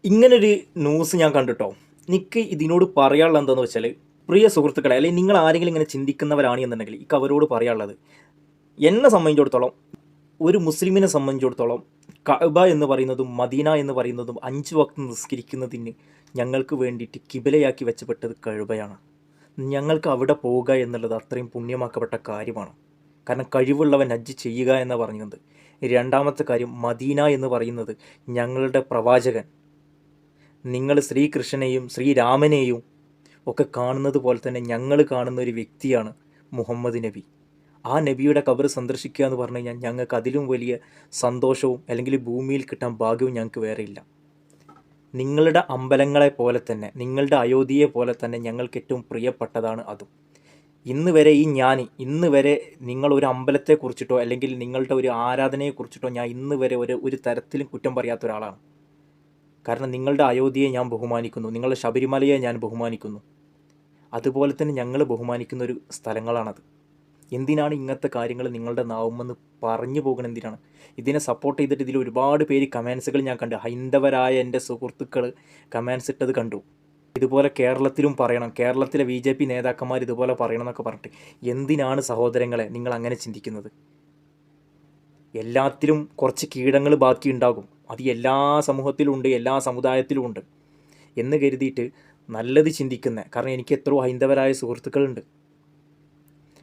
ഇങ്ങനൊരു ന്യൂസ് ഞാൻ കണ്ടിട്ടോ. എനിക്ക് ഇതിനോട് പറയാനുള്ളത് എന്താണെന്ന് വെച്ചാൽ, പ്രിയ സുഹൃത്തുക്കളെ, അല്ലെങ്കിൽ നിങ്ങൾ ആരെങ്കിലും ഇങ്ങനെ ചിന്തിക്കുന്നവരാണ് എന്നുണ്ടെങ്കിൽ എനിക്ക് അവരോട് പറയാനുള്ളത്, എന്നെ സംബന്ധിച്ചിടത്തോളം, ഒരു മുസ്ലിമിനെ സംബന്ധിച്ചിടത്തോളം കഅബ എന്ന് പറയുന്നതും മദീന എന്ന് പറയുന്നതും 5 വക്ത് നിസ്കരിക്കുന്നതിന് ഞങ്ങൾക്ക് വേണ്ടിയിട്ട് കിബിലയാക്കി വെച്ചപ്പെട്ടത് കഅബയാണ്. ഞങ്ങൾക്ക് അവിടെ പോവുക എന്നുള്ളത് അത്രയും പുണ്യമാക്കപ്പെട്ട കാര്യമാണ്. കാരണം കഴിവുള്ളവൻ ഹജ്ജ് ചെയ്യുക എന്നാണ് പറയുന്നത്. രണ്ടാമത്തെ കാര്യം, മദീന എന്ന് പറയുന്നത് ഞങ്ങളുടെ പ്രവാചകൻ, നിങ്ങൾ ശ്രീകൃഷ്ണനെയും ശ്രീരാമനെയും ഒക്കെ കാണുന്നത് പോലെ തന്നെ ഞങ്ങൾ കാണുന്ന ഒരു വ്യക്തിയാണ് മുഹമ്മദ് നബി. ആ നബിയുടെ ഖബർ സന്ദർശിക്കുക എന്ന് പറഞ്ഞു കഴിഞ്ഞാൽ ഞങ്ങൾക്ക് അതിലും വലിയ സന്തോഷവും അല്ലെങ്കിൽ ഭൂമിയിൽ കിട്ടാൻ ഭാഗ്യവും ഞങ്ങൾക്ക് വേറെയില്ല. നിങ്ങളുടെ അമ്പലങ്ങളെ പോലെ തന്നെ, നിങ്ങളുടെ അയോധ്യയെ പോലെ തന്നെ ഞങ്ങൾക്ക് ഏറ്റവും പ്രിയപ്പെട്ടതാണ് അതും. ഇന്ന് വരെ ഇന്ന് വരെ നിങ്ങളൊരു അമ്പലത്തെക്കുറിച്ചിട്ടോ അല്ലെങ്കിൽ നിങ്ങളുടെ ഒരു ആരാധനയെക്കുറിച്ചിട്ടോ ഞാൻ ഇന്ന് വരെ ഒരു തരത്തിലും കുറ്റം പറയാത്ത ഒരാളാണ്. കാരണം നിങ്ങളുടെ അയോധ്യയെ ഞാൻ ബഹുമാനിക്കുന്നു, നിങ്ങളുടെ ശബരിമലയെ ഞാൻ ബഹുമാനിക്കുന്നു. അതുപോലെ തന്നെ ഞങ്ങൾ ബഹുമാനിക്കുന്ന ഒരു സ്ഥലങ്ങളാണത്. എന്തിനാണ് ഇങ്ങനത്തെ കാര്യങ്ങൾ നിങ്ങളുടെ നാവുമെന്ന് പറഞ്ഞു പോകണം? എന്തിനാണ് ഇതിനെ സപ്പോർട്ട് ചെയ്തിട്ട് ഇതിൽ ഒരുപാട് പേര് കമൻസുകൾ ഞാൻ കണ്ടു. ഹൈന്ദവരായ എൻ്റെ സുഹൃത്തുക്കൾ കമൻസ് ഇട്ടത് കണ്ടു. ഇതുപോലെ കേരളത്തിലും പറയണം, കേരളത്തിലെ BJP നേതാക്കന്മാർ ഇതുപോലെ പറയണം എന്നൊക്കെ പറഞ്ഞിട്ട്. എന്തിനാണ് സഹോദരങ്ങളെ നിങ്ങൾ അങ്ങനെ ചിന്തിക്കുന്നത്? എല്ലാത്തിലും കുറച്ച് കീടങ്ങൾ ബാക്കിയുണ്ടാകും. അത് എല്ലാ സമൂഹത്തിലും ഉണ്ട്, എല്ലാ സമുദായത്തിലും ഉണ്ട് എന്ന് കരുതിയിട്ട് നല്ലത് ചിന്തിക്കുന്ന, കാരണം എനിക്ക് എത്രയോ ഹൈന്ദവരായ സുഹൃത്തുക്കളുണ്ട്.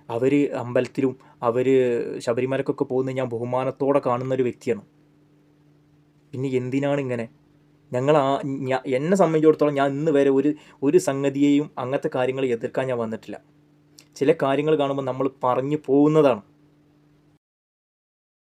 അവർ അമ്പലത്തിലും അവർ ശബരിമലക്കൊക്കെ പോകുന്നത് ഞാൻ ബഹുമാനത്തോടെ കാണുന്നൊരു വ്യക്തിയാണ്. പിന്നെ എന്തിനാണ് ഇങ്ങനെ? എന്നെ സംബന്ധിച്ചിടത്തോളം ഞാൻ ഇന്ന് വരെ ഒരു സംഗതിയെയും അങ്ങനത്തെ കാര്യങ്ങൾ എതിർക്കാൻ ഞാൻ വന്നിട്ടില്ല. ചില കാര്യങ്ങൾ കാണുമ്പോൾ നമ്മൾ പറഞ്ഞു പോകുന്നതാണ്.